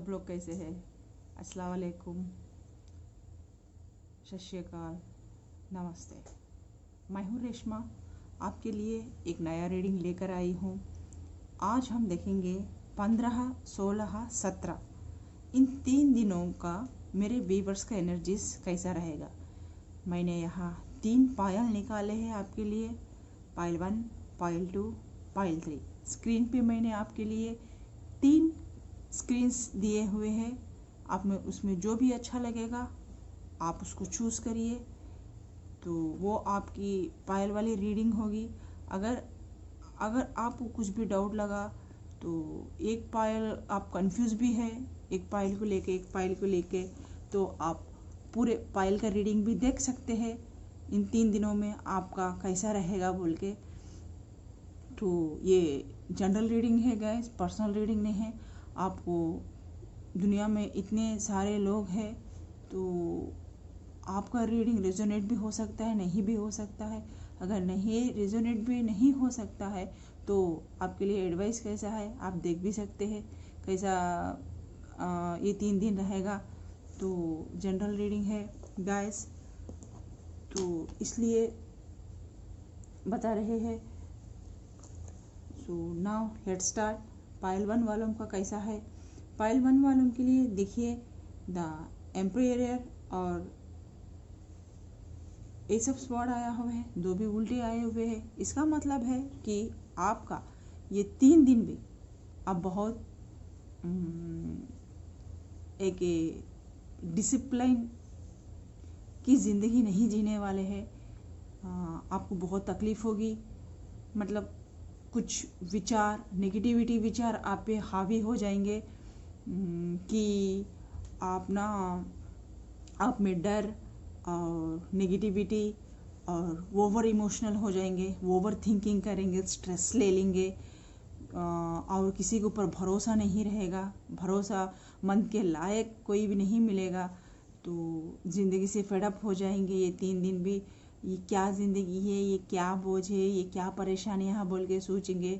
सब लोग कैसे हैं? अस्सलाम वालेकुम, सत श्री अकाल, नमस्ते। मैं हूँ रेशमा, आपके लिए एक नया रीडिंग लेकर आई हूँ। आज हम देखेंगे 15, 16, 17 इन 3 दिनों का मेरे व्यूअर्स का एनर्जीज कैसा रहेगा। मैंने यहाँ 3 पायल निकाले हैं आपके लिए, पायल 1, पायल 2, पायल 3। स्क्रीन पे मैंने आपके लिए 3 स्क्रीन्स दिए हुए हैं। आप में उसमें जो भी अच्छा लगेगा आप उसको चूज़ करिए, तो वो आपकी पायल वाली रीडिंग होगी। अगर आपको कुछ भी डाउट लगा तो एक पायल आप कंफ्यूज भी है, एक पायल को लेके तो आप पूरे पायल का रीडिंग भी देख सकते हैं इन 3 दिनों में आपका कैसा रहेगा बोल के। तो ये जनरल रीडिंग है गाइस, पर्सनल रीडिंग नहीं है। आपको दुनिया में इतने सारे लोग हैं तो आपका रीडिंग रेजोनेट भी हो सकता है, नहीं भी हो सकता है। अगर नहीं रेजोनेट भी नहीं हो सकता है तो आपके लिए एडवाइस कैसा है आप देख भी सकते हैं कैसा ये 3 दिन रहेगा। तो जनरल रीडिंग है गाइस, तो इसलिए बता रहे हैं। So now let's start. पायल 1 वालों का कैसा है? पायल 1 वालों के लिए देखिए द एम्परर और एस ऑफ स्वॉर्ड आया हुआ है, 2 भी उल्टे आए हुए हैं। इसका मतलब है कि आपका ये 3 दिन भी आप बहुत एक डिसिप्लिन की ज़िंदगी नहीं जीने वाले हैं। आपको बहुत तकलीफ होगी, मतलब कुछ विचार, नेगेटिविटी विचार आप पे हावी हो जाएंगे कि आप में डर और नेगेटिविटी और ओवर इमोशनल हो जाएंगे, ओवर थिंकिंग करेंगे, स्ट्रेस ले लेंगे और किसी के ऊपर भरोसा नहीं रहेगा, भरोसा मंद के लायक कोई भी नहीं मिलेगा। तो ज़िंदगी से फेडअप हो जाएंगे ये 3 दिन भी। ये क्या ज़िंदगी है, ये क्या बोझ है, ये क्या परेशानी है बोल के सोचेंगे,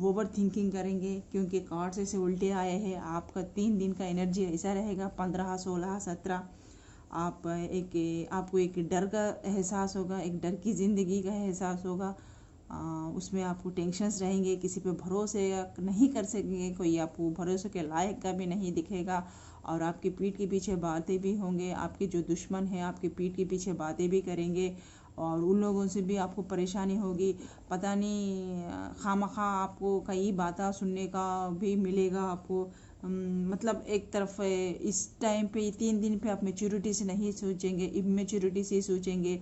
ओवर थिंकिंग करेंगे क्योंकि कार्ड्स ऐसे उल्टे आए हैं। आपका 3 दिन का एनर्जी ऐसा रहेगा 15, 16, 17। आपको एक डर का एहसास होगा, एक डर की ज़िंदगी का एहसास होगा। उसमें आपको टेंशन्स रहेंगे, किसी पे भरोसे नहीं कर सकेंगे, कोई आपको भरोसे के लायक का भी नहीं दिखेगा और आपकी पीठ के पीछे बातें भी होंगे। आपके जो दुश्मन हैं आपकी पीठ के पीछे बातें भी करेंगे और उन लोगों से भी आपको परेशानी होगी। पता नहीं खामखा आपको कई बातें सुनने का भी मिलेगा आपको। मतलब एक तरफ इस टाइम पे 3 दिन पे आप मैच्योरिटी से नहीं सोचेंगे, इमेच्योरिटी से सोचेंगे।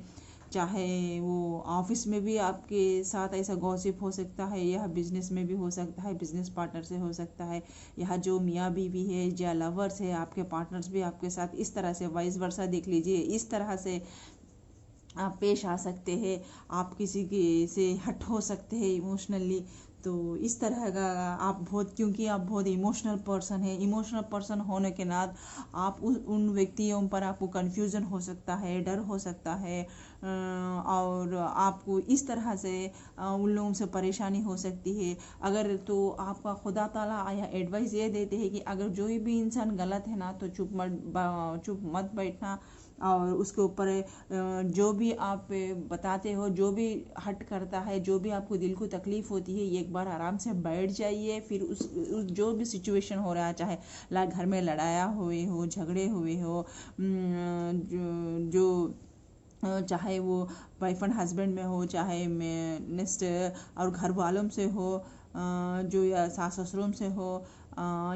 चाहे वो ऑफिस में भी आपके साथ ऐसा गॉसिप हो सकता है, यह बिजनेस में भी हो सकता है, बिजनेस पार्टनर से हो सकता है, यह जो मियाँ बीवी है या लवर्स है आपके पार्टनर्स भी आपके साथ इस तरह से वाइस वर्सा देख लीजिए, इस तरह से आप पेश आ सकते हैं। आप किसी के से हट हो सकते हैं इमोशनली। तो इस तरह का आप क्योंकि आप बहुत इमोशनल पर्सन है, इमोशनल पर्सन होने के नाते आप उन व्यक्तियों पर आपको कन्फ्यूज़न हो सकता है, डर हो सकता है और आपको इस तरह से उन लोगों से परेशानी हो सकती है। अगर तो आपका खुदा ताला आया एडवाइस ये देते हैं कि अगर जो भी इंसान गलत है ना तो चुप मत बैठना और उसके ऊपर जो भी आप बताते हो, जो भी हट करता है, जो भी आपको दिल को तकलीफ़ होती है, एक बार आराम से बैठ जाइए। फिर उस जो भी सिचुएशन हो रहा है, चाहे घर में लड़ाया हुए हो, झगड़े हुए हो, जो चाहे वो वाइफ एंड हस्बैंड में हो, चाहे नेक्स्ट और घर वालों से हो, जो या सास ससुरों से हो,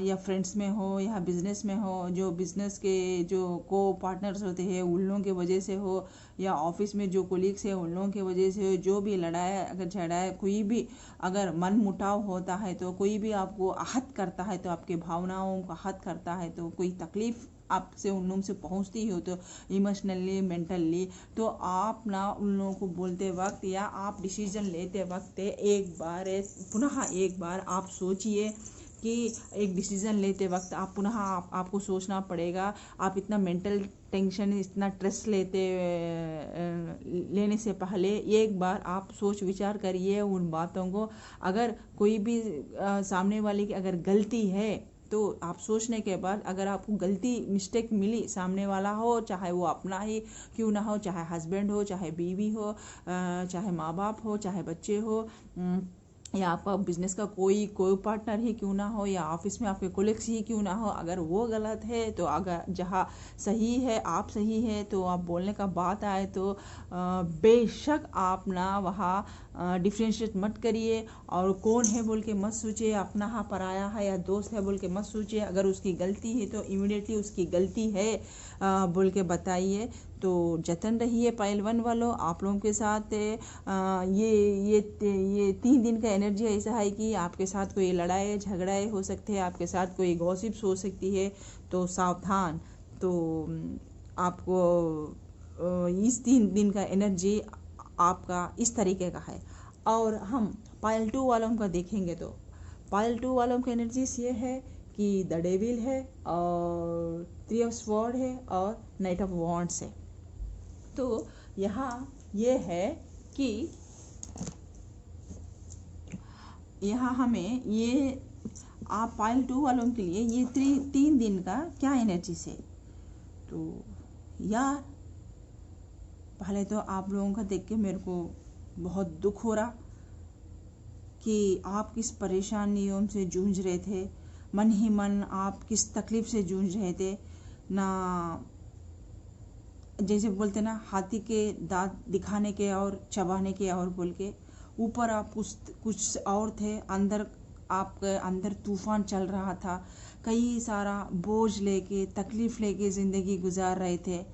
या फ्रेंड्स में हो, या बिज़नेस में हो, जो बिज़नेस के जो को पार्टनर्स होते हैं उन लोगों की वजह से हो, या ऑफिस में जो कोलीग्स हैं उन लोगों की वजह से हो, जो भी लड़ाया अगर झगड़ा कोई भी अगर मन मुटाव होता है तो कोई भी आपको आहत करता है, तो आपके भावनाओं को आहत करता है, तो कोई तकलीफ़ आपसे उन लोगों से पहुंचती हो तो इमोशनली मेंटली, तो आप ना उन लोगों को बोलते वक्त या आप डिसीजन लेते वक्त पुनः एक बार आप सोचिए कि एक डिसीज़न लेते वक्त आप पुनः आपको सोचना पड़ेगा। आप इतना मेंटल टेंशन, इतना स्ट्रेस लेने से पहले एक बार आप सोच विचार करिए उन बातों को। अगर कोई भी सामने वाले की अगर गलती है तो आप सोचने के बाद अगर आपको गलती मिस्टेक मिली, सामने वाला हो, चाहे वो अपना ही क्यों ना हो, चाहे हस्बैंड हो, चाहे बीवी हो, चाहे माँ बाप हो, चाहे बच्चे हो, या आपका बिजनेस का कोई पार्टनर ही क्यों ना हो, या ऑफिस में आपके कोलिग्स ही क्यों ना हो, अगर वो गलत है तो अगर जहाँ सही है आप सही है, तो आप बोलने का बात आए तो बेशक आप ना वहाँ डिफ्रेंशिएट मत करिए, और कौन है बोल के मत सोचिए, अपना हाँ पराया है या दोस्त है बोल के मत सोचिए। अगर उसकी गलती है तो इमीडिएटली उसकी गलती है बोल के बताइए। तो जतन रहिए पाइल 1 वालों, आप लोगों के साथ ये 3 दिन का एनर्जी ऐसा है कि आपके साथ कोई लड़ाई झगड़ाए हो सकते हैं, आपके साथ कोई गॉसिप्स हो सकती है, तो सावधान। तो आपको इस 3 दिन का एनर्जी आपका इस तरीके का है। और हम पाइल 2 वालों का देखेंगे तो पाइल 2 वालों का एनर्जीज ये है कि द डेविल है, और 3 ऑफ स्वॉर्ड है, और नाइट ऑफ वॉन्ड्स है। तो यहाँ ये है कि यहाँ हमें ये आप पाइल 2 वालों के लिए ये 3 दिन का क्या एनर्जी से, तो यार पहले तो आप लोगों का देख के मेरे को बहुत दुख हो रहा कि आप किस परेशानियों से जूझ रहे थे, मन ही मन आप किस तकलीफ से जूझ रहे थे ना। जैसे बोलते ना, हाथी के दांत दिखाने के और चबाने के और बोल के, ऊपर आप कुछ और थे, अंदर आपके अंदर तूफान चल रहा था, कई सारा बोझ लेके तकलीफ लेके ज़िंदगी गुजार रहे थे।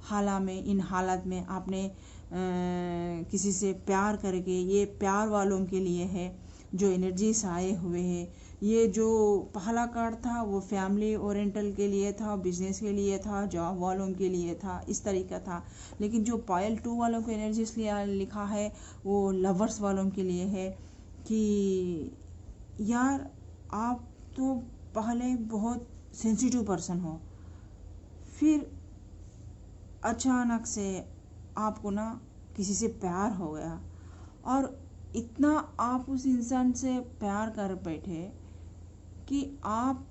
इन हालात में आपने किसी से प्यार करके, ये प्यार वालों के लिए है जो एनर्जीज आए हुए हैं। ये जो पहला कार्ड था वो फैमिली ओरिएंटल के लिए था, बिजनेस के लिए था, जॉब वालों के लिए था, इस तरीका था। लेकिन जो पाइल 2 वालों को एनर्जीज लिखा है वो लवर्स वालों के लिए है कि यार आप तो पहले बहुत सेंसिटिव पर्सन हो, फिर अचानक से आपको ना किसी से प्यार हो गया, और इतना आप उस इंसान से प्यार कर बैठे कि आप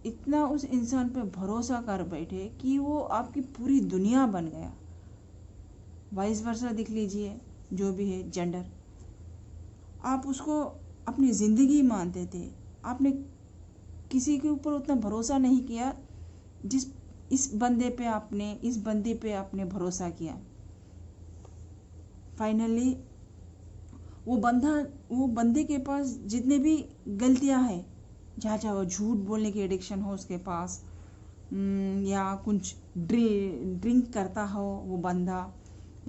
इतना उस इंसान पे भरोसा कर बैठे कि वो आपकी पूरी दुनिया बन गया। वाइस वर्सा दिख लीजिए, जो भी है जेंडर, आप उसको अपनी ज़िंदगी मानते थे, आपने किसी के ऊपर उतना भरोसा नहीं किया जिस इस बंदे पे आपने भरोसा किया। फाइनली वो बंदे के पास जितने भी गलतियां हैं, चाहे वो झूठ बोलने की एडिक्शन हो उसके पास, या कुछ ड्रिंक करता हो वो बंदा,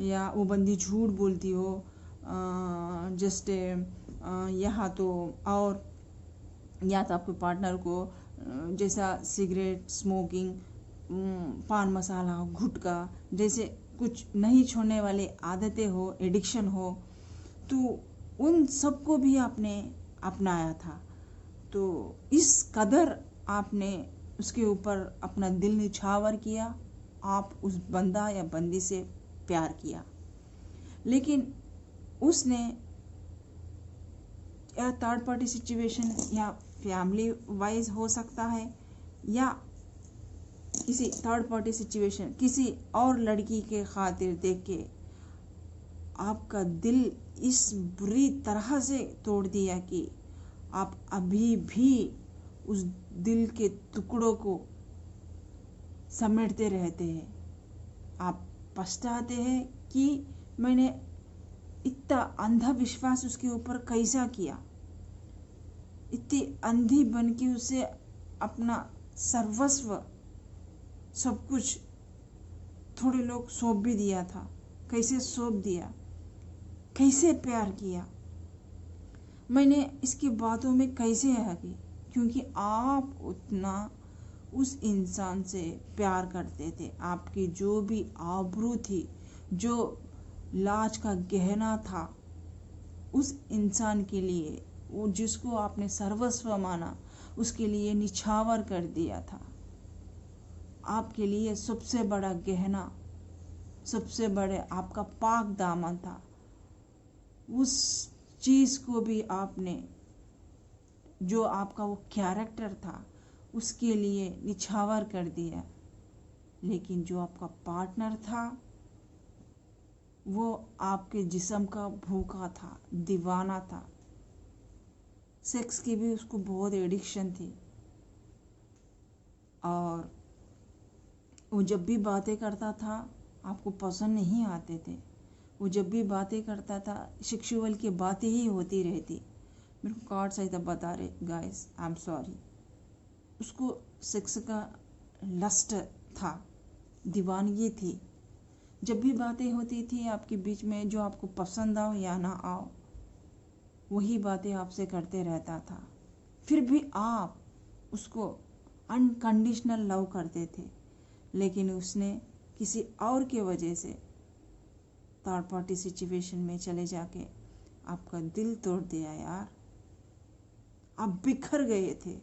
या वो बंदी झूठ बोलती हो, जस्ट यहाँ तो, और या तो आपके पार्टनर को जैसा सिगरेट स्मोकिंग, पान मसाला, गुटखा जैसे कुछ नहीं छोड़ने वाले आदतें हो, एडिक्शन हो, तो उन सबको भी आपने अपनाया था। तो इस कदर आपने उसके ऊपर अपना दिल निछावर किया, आप उस बंदा या बंदी से प्यार किया, लेकिन उसने या थर्ड पार्टी सिचुएशन या फैमिली वाइज हो सकता है, या किसी थर्ड पार्टी सिचुएशन किसी और लड़की के खातिर देख के आपका दिल इस बुरी तरह से तोड़ दिया कि आप अभी भी उस दिल के टुकड़ों को समेटते रहते हैं। आप पछताते हैं कि मैंने इतना अंधा विश्वास उसके ऊपर कैसा किया, इतनी अंधी बन के उसे अपना सर्वस्व सब कुछ, थोड़े लोग सौंप भी दिया था, कैसे सौंप दिया, कैसे प्यार किया, मैंने इसकी बातों में कैसे आ गई, क्योंकि आप उतना उस इंसान से प्यार करते थे। आपकी जो भी आबरू थी, जो लाज का गहना था, उस इंसान के लिए, वो जिसको आपने सर्वस्व माना, उसके लिए निछावर कर दिया था। आपके लिए सबसे बड़ा गहना, सबसे बड़े आपका पाक दामन था। उस चीज़ को भी आपने, जो आपका वो कैरेक्टर था, उसके लिए निछावर कर दिया। लेकिन जो आपका पार्टनर था वो आपके जिस्म का भूखा था, दीवाना था। सेक्स की भी उसको बहुत एडिक्शन थी। और वो जब भी बातें करता था आपको पसंद नहीं आते थे। वो जब भी बातें करता था सेक्सुअल की बातें ही होती रहती। मेरे को कार्ड सहित बता रहे गाइस, आई एम सॉरी। उसको सेक्स का लस्ट था, दीवानगी थी। जब भी बातें होती थी आपके बीच में, जो आपको पसंद आओ या ना आओ, वही बातें आपसे करते रहता था। फिर भी आप उसको अनकंडीशनल लव करते थे। लेकिन उसने किसी और के वजह से थर्ड पार्टी सिचुएशन में चले जाके आपका दिल तोड़ दिया यार। आप बिखर गए थे।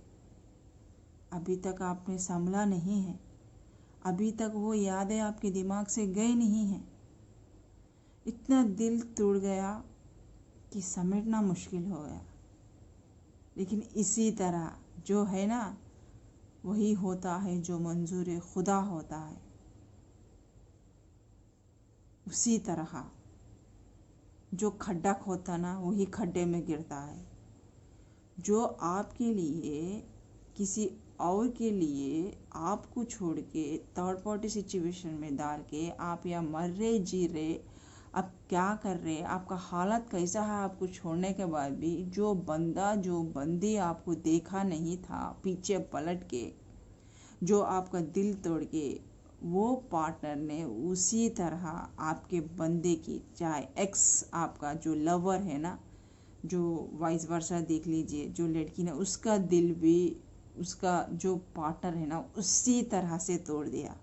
अभी तक आपने संभला नहीं है। अभी तक वो यादें आपके दिमाग से गई नहीं है। इतना दिल टूट गया कि समेटना मुश्किल हो गया। लेकिन इसी तरह जो है ना, वही होता है जो मंजूर खुदा होता है। उसी तरह जो खड्डा खोदता ना, वही खड्डे में गिरता है। जो आपके लिए किसी और के लिए आपको छोड़ के थर्ड पार्टी सिचुएशन में डाल के आप या मर रहे जी रहे, अब क्या कर रहे, आपका हालत कैसा है आपको छोड़ने के बाद भी, जो बंदा जो बंदी आपको देखा नहीं था पीछे पलट के, जो आपका दिल तोड़ के, वो पार्टनर ने उसी तरह आपके बंदे की, चाहे एक्स आपका जो लवर है ना, जो वाइस वर्सा देख लीजिए, जो लड़की ने उसका दिल भी उसका जो पार्टनर है ना उसी तरह से तोड़ दिया।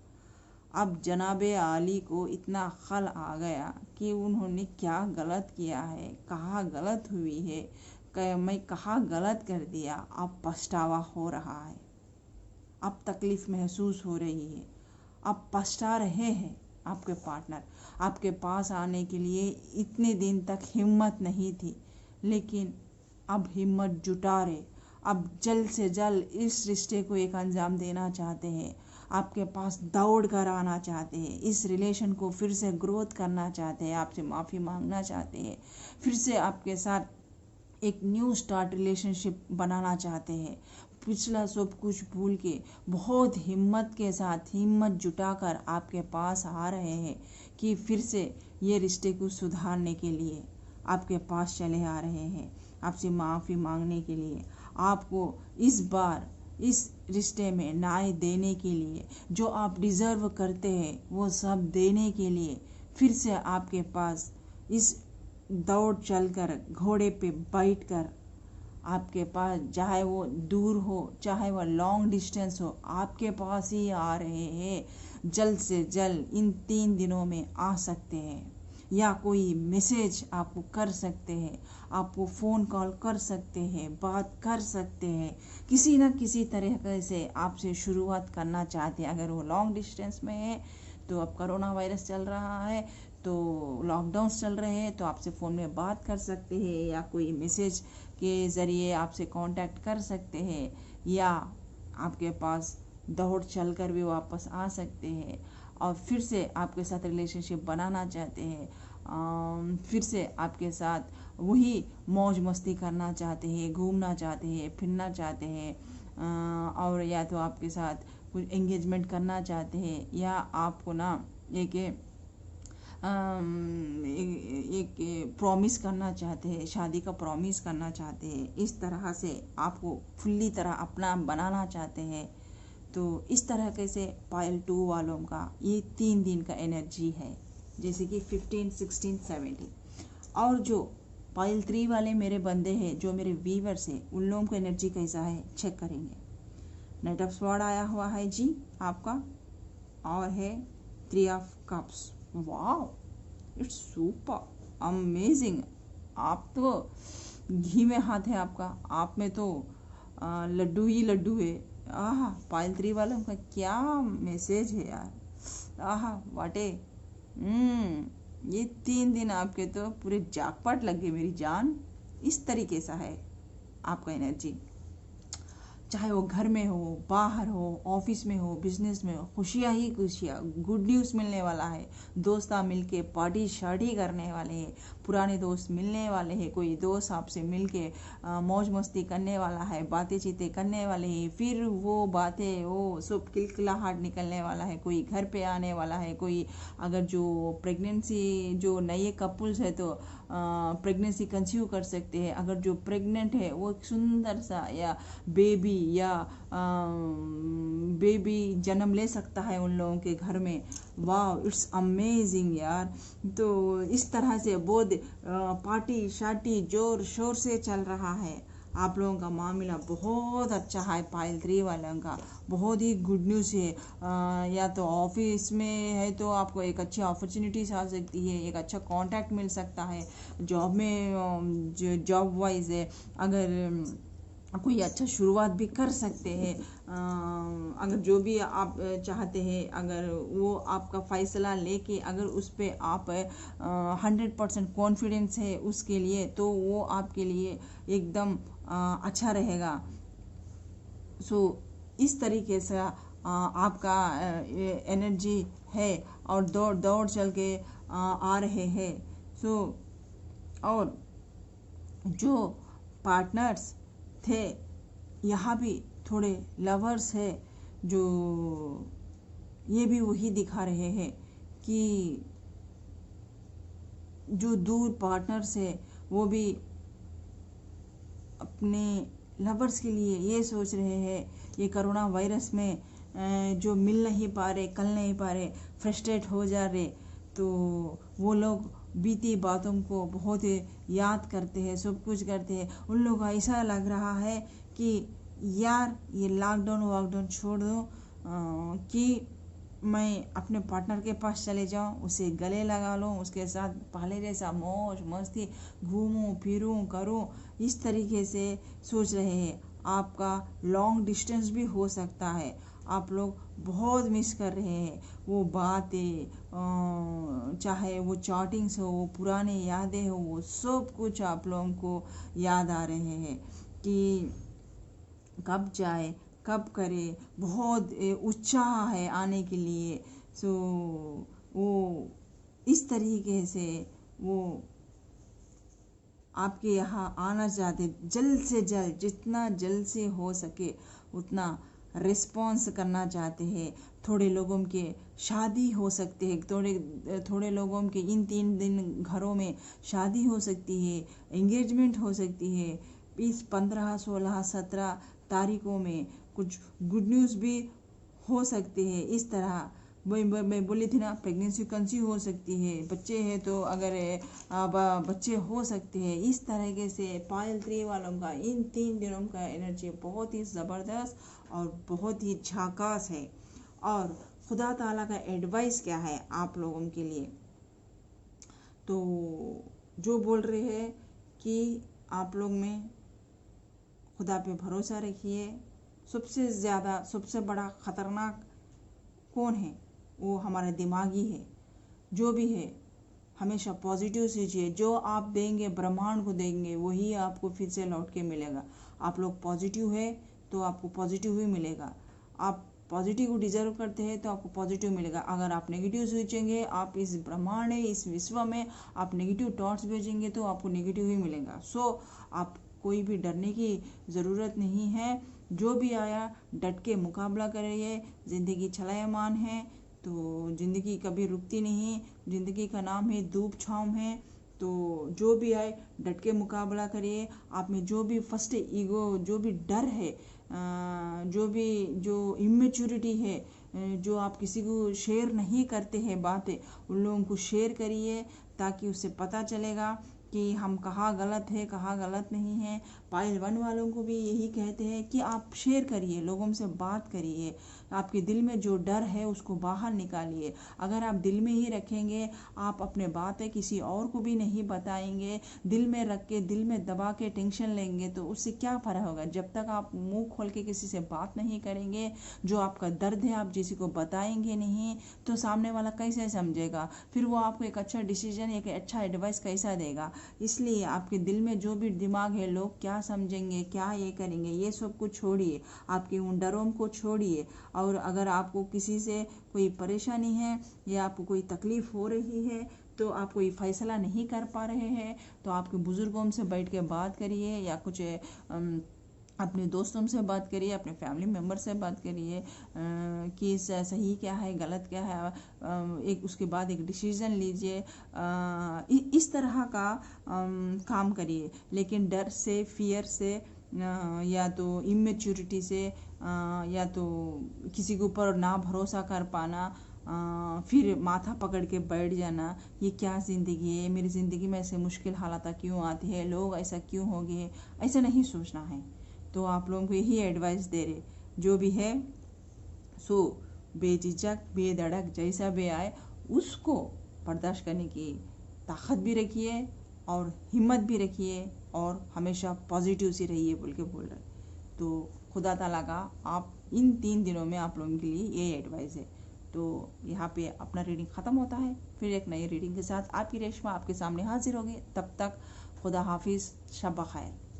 अब जनाबे आली को इतना खल आ गया कि उन्होंने क्या गलत किया है, कहाँ गलत हुई है, मैं कहाँ गलत कर दिया। अब पछतावा हो रहा है, अब तकलीफ महसूस हो रही है, अब पछता रहे हैं। आपके पार्टनर आपके पास आने के लिए इतने दिन तक हिम्मत नहीं थी, लेकिन अब हिम्मत जुटा रहे। अब जल्द से जल्द इस रिश्ते को एक अंजाम देना चाहते हैं। आपके पास दौड़ कर आना चाहते हैं। इस रिलेशन को फिर से ग्रोथ करना चाहते हैं। आपसे माफ़ी मांगना चाहते हैं। फिर से आपके साथ एक न्यू स्टार्ट रिलेशनशिप बनाना चाहते हैं। पिछला सब कुछ भूल के बहुत हिम्मत के साथ हिम्मत जुटाकर आपके पास आ रहे हैं कि फिर से ये रिश्ते को सुधारने के लिए आपके पास चले आ रहे हैं, आपसे माफ़ी मांगने के लिए, आपको इस बार इस रिश्ते में न्याय देने के लिए, जो आप डिज़र्व करते हैं वो सब देने के लिए फिर से आपके पास इस दौड़ चलकर घोड़े पे बैठकर आपके पास, चाहे वो दूर हो चाहे वो लॉन्ग डिस्टेंस हो, आपके पास ही आ रहे हैं। जल्द से जल्द इन 3 दिनों में आ सकते हैं, या कोई मैसेज आपको कर सकते हैं, आपको फ़ोन कॉल कर सकते हैं, बात कर सकते हैं, किसी न किसी तरह से आपसे शुरुआत करना चाहते हैं। अगर वो लॉन्ग डिस्टेंस में है तो अब कोरोना वायरस चल रहा है तो लॉकडाउन चल रहे हैं, तो आपसे फ़ोन में बात कर सकते हैं, या कोई मैसेज के ज़रिए आपसे कांटेक्ट कर सकते हैं, या आपके पास दौड़ चलकर भी वापस आ सकते हैं और फिर से आपके साथ रिलेशनशिप बनाना चाहते हैं। फिर से आपके साथ वही मौज मस्ती करना चाहते हैं, घूमना चाहते हैं, फिरना चाहते हैं, और या तो आपके साथ कुछ एंगेजमेंट करना चाहते हैं, या आपको ना एक प्रॉमिस करना चाहते हैं, शादी का प्रॉमिस करना चाहते हैं। इस तरह से आपको फुल्ली तरह अपना बनाना चाहते हैं। तो इस तरह कैसे पायल 2 वालों का ये 3 दिन का एनर्जी है, जैसे कि 15, 16, 17। और जो पायल 3 वाले मेरे बंदे हैं, जो मेरे व्यूअर्स हैं, उन लोगों को एनर्जी कैसा है चेक करेंगे। नाइट ऑफ स्वॉर्ड आया हुआ है जी आपका, और है 3 of cups. Wow, it's super amazing. आप तो घी में हाथ है आपका, आप में तो लड्डू ही लड्डू है। आहा, पायल 3 वालों का क्या मैसेज है यार, आहा वाटे। ये 3 दिन आपके तो पूरे जाकपाट लग गए मेरी जान। इस तरीके सा है आपका एनर्जी। चाहे वो घर में हो, बाहर हो, ऑफिस में हो, बिजनेस में हो, खुशियाँ ही खुशियाँ, गुड न्यूज़ मिलने वाला है। दोस्त मिलके पार्टी शार्टी करने वाले हैं, पुराने दोस्त मिलने वाले हैं, कोई दोस्त आपसे मिलके मौज मस्ती करने वाला है, बातें चीतें करने वाले हैं, फिर वो बातें वो सब खिलखिलाहट निकलने वाला है, कोई घर पे आने वाला है, कोई अगर जो प्रेगनेंसी जो नए कपल्स है तो प्रेगनेंसी कंसीव कर सकते हैं, अगर जो प्रेग्नेंट है वो एक सुंदर सा या बेबी जन्म ले सकता है उन लोगों के घर में। वाह, इट्स अमेजिंग यार। तो इस तरह से बहुत पार्टी शार्टी जोर शोर से चल रहा है। आप लोगों का मामला बहुत अच्छा है, पायल 3 वालों का बहुत ही गुड न्यूज़ है। या तो ऑफिस में है तो आपको एक अच्छी अपॉर्चुनिटीज आ सकती है, एक अच्छा कांटेक्ट मिल सकता है। जॉब में जॉब वाइज है, अगर कोई अच्छा शुरुआत भी कर सकते हैं। अगर जो भी आप चाहते हैं, अगर वो आपका फैसला लेके अगर उस पर आप 100% कॉन्फिडेंस है उसके लिए, तो वो आपके लिए एकदम अच्छा रहेगा। सो इस तरीके से आपका एनर्जी है और दौड़ दौड़ चल के आ रहे हैं। सो और जो पार्टनर्स थे, यहाँ भी थोड़े लवर्स है, जो ये भी वही दिखा रहे हैं कि जो दूर पार्टनर्स है वो भी अपने लवर्स के लिए ये सोच रहे हैं, ये कोरोना वायरस में जो मिल नहीं पा रहे, कल नहीं पा रहे, फ्रस्ट्रेट हो जा रहे, तो वो लोग बीती बातों को बहुत याद करते हैं, सब कुछ करते हैं। उन लोगों को ऐसा लग रहा है कि यार ये लॉकडाउन वॉकडाउन छोड़ दो, कि मैं अपने पार्टनर के पास चले जाऊं, उसे गले लगा लूं, उसके साथ पहले जैसा मौज मस्ती घूमूं फिरूं करूं, इस तरीके से सोच रहे हैं। आपका लॉन्ग डिस्टेंस भी हो सकता है, आप लोग बहुत मिस कर रहे हैं वो बातें, चाहे वो चैटिंग्स हो, वो पुराने यादें हो, वो सब कुछ आप लोगों को याद आ रहे हैं कि कब जाए कब करे, बहुत उत्साह है आने के लिए। सो वो इस तरीके से वो आपके यहाँ आना चाहते, जल्द से जल्द, जितना जल्द से हो सके उतना रिस्पॉन्स करना चाहते हैं। थोड़े लोगों के शादी हो सकते हैं, थोड़े लोगों के इन 3 दिन घरों में शादी हो सकती है, एंगेजमेंट हो सकती है। 20, 15, 16, 17 तारीखों में कुछ गुड न्यूज़ भी हो सकते हैं। इस तरह मैं बोली थी ना, प्रेगनेंसी कंसीव हो सकती है, बच्चे हैं तो अगर बच्चे हो सकते हैं। इस तरीके से पायल 3 वालों का इन 3 दिनों का एनर्जी बहुत ही ज़बरदस्त और बहुत ही झकास है। और खुदा ताला का एडवाइस क्या है आप लोगों के लिए, तो जो बोल रहे हैं कि आप लोग में खुदा पे भरोसा रखिए। सबसे ज़्यादा सबसे बड़ा ख़तरनाक कौन है, वो हमारा दिमाग ही है। जो भी है हमेशा पॉजिटिव सोचिए, जो आप देंगे ब्रह्मांड को देंगे वही आपको फिर से लौट के मिलेगा। आप लोग पॉजिटिव है तो आपको पॉजिटिव ही मिलेगा। आप पॉजिटिव को डिजर्व करते हैं तो आपको पॉजिटिव मिलेगा। अगर आप नेगेटिव सोचेंगे, आप इस ब्रह्मांड है, इस विश्व में आप नेगेटिव थॉट्स भेजेंगे तो आपको नेगेटिव ही मिलेगा। सो आप कोई भी डरने की ज़रूरत नहीं है। जो भी आया डट के मुकाबला करिए। ज़िंदगी चलायमान है तो ज़िंदगी कभी रुकती नहीं। ज़िंदगी का नाम है धूप छाँव है, तो जो भी आए डट के मुकाबला करिए। आप में जो भी फर्स्ट ईगो, जो भी डर है, जो इमेच्योरिटी है, जो आप किसी को शेयर नहीं करते हैं बातें, उन लोगों को शेयर करिए ताकि उससे पता चलेगा कि हम कहाँ गलत है कहाँ गलत नहीं है। पायल 1 वालों को भी यही कहते हैं कि आप शेयर करिए, लोगों से बात करिए, आपके दिल में जो डर है उसको बाहर निकालिए। अगर आप दिल में ही रखेंगे, आप अपने बातें किसी और को भी नहीं बताएंगे, दिल में रख के दिल में दबा के टेंशन लेंगे तो उससे क्या फ़र्क होगा। जब तक आप मुंह खोल के किसी से बात नहीं करेंगे, जो आपका दर्द है आप किसी को बताएंगे नहीं, तो सामने वाला कैसे समझेगा, फिर वो आपको एक अच्छा डिसीजन, एक अच्छा एडवाइस कैसा देगा। इसलिए आपके दिल में जो भी दिमाग है, लोग क्या समझेंगे, क्या ये करेंगे, ये सब कुछ छोड़िए, आपके उन डरों को छोड़िए। और अगर आपको किसी से कोई परेशानी है या आपको कोई तकलीफ़ हो रही है, तो आप कोई फ़ैसला नहीं कर पा रहे हैं, तो आपके बुज़ुर्गों से बैठ के बात करिए या कुछ अपने दोस्तों से बात करिए, अपने फैमिली मेम्बर से बात करिए कि सही क्या है, गलत क्या है। एक उसके बाद एक डिसीज़न लीजिए। इस तरह का काम करिए। लेकिन डर से, फियर से, या तो इमेच्योरिटी से, या तो किसी के ऊपर ना भरोसा कर पाना, फिर माथा पकड़ के बैठ जाना, ये क्या ज़िंदगी है, मेरी ज़िंदगी में ऐसे मुश्किल हालात क्यों आती है, लोग ऐसा क्यों हो गए, ऐसा नहीं सोचना है। तो आप लोगों को यही एडवाइस दे रहे, जो भी है सो बेझिझक बेधड़क जैसा भी आए उसको बर्दाश्त करने की ताकत भी रखिए और हिम्मत भी रखिए और हमेशा पॉजिटिव सी रहिए बोल के बोल रहे। तो खुदा ताला का आप इन 3 दिनों में आप लोगों के लिए ये एडवाइस है। तो यहाँ पे अपना रीडिंग ख़त्म होता है। फिर एक नई रीडिंग के साथ आपकी रेशमा आपके सामने हाजिर होगी। तब तक खुदा हाफिज़, शब खैर।